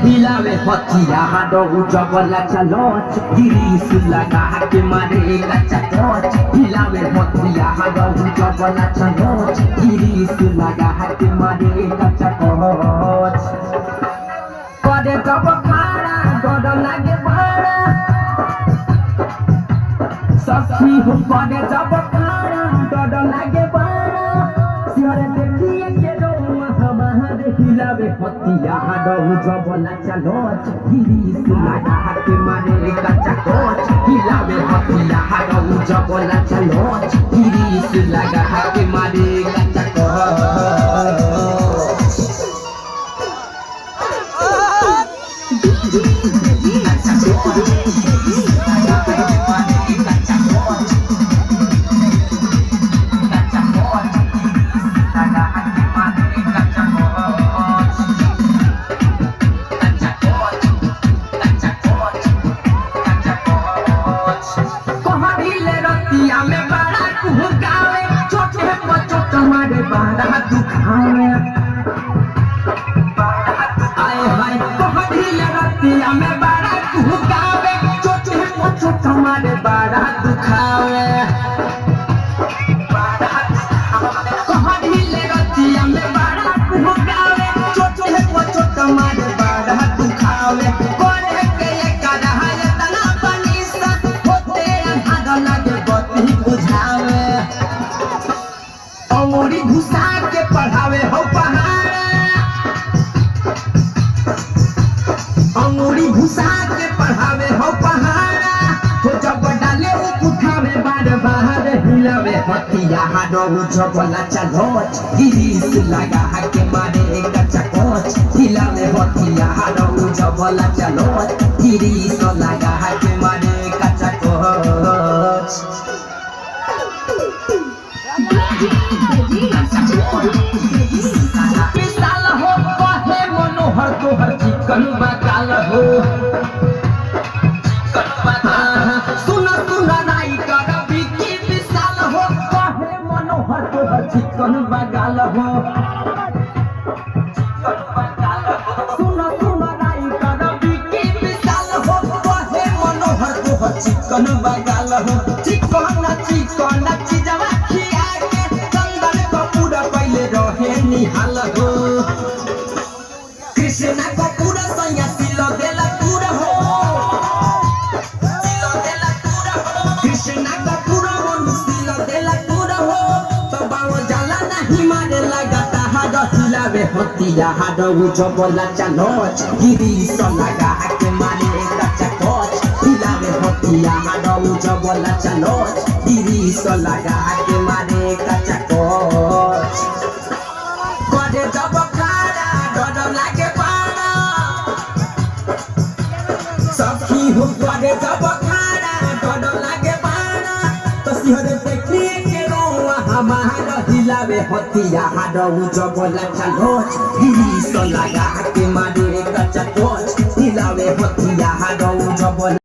हिलावे हथिया हाडो जबला चलो गिरीश लगा के मारे कच्चा कोच हिलावे हथिया हाडो जबला चलो गिरीश लगा के मारे कच्चा कोच करे जब खाड़ा डर लागे बाड़ा सखी हो करे जब खाड़ा डर लागे बाड़ा सिहरे देखिए के रोवा हमारे हिलावे हथिया हाडो जबला चलो गिरीश लगा के मारे कच्चा कोच हिलावे हथिया हाडो जबला चलो गिरीश लगा के मारे कच्चा कोच घुसा के पढ़ावे हो पहाड़ा अंगूरी घुसा के पढ़ावे हो पहाड़ा तो जब डाले वो उठावे बार बाहर हिलावे हथिया हाडो जबला चलो गिरीश लगा के मारे कच्चा कोच हिलावे हथिया हाडो जबला चलो गिरीश लगा के मारे कच्चा कोच पिसाल हो कहे मनोहर तोहर चिकन बकाल हो सुन नाई कर बिकी पिसाल हो कहे मनोहर तोहर चिकन बकाल हो सुन नाई कर बिकी पिसाल हो कहे मनोहर तोहर चिकन बकाल हो चिकन चीजवा निहाल हो कृष्णा कपूर सैया सिलो देला पूरा हो कृष्णा कपूर मनु सिलो देला पूरा हो तो बाव जाला नहीं मारे लगाता हाड हिलावे हथिया हाड जबला चलो गिरीश लगा के मारे कच्चा कोच हिलावे हथिया हाड जबला चलो गिरीश लगा के मारे कच्चा कोच जब खाड़ा डर लागे पाड़ा सखी हो करे जब खाड़ा डर लागे पाड़ा तो सिहरे देखिए के रोवा हमारा हिलावे हथिया हाडो जबला चलो गिरीश लगा के मारे कच्चा कोच हिलावे हथिया हाडो जबला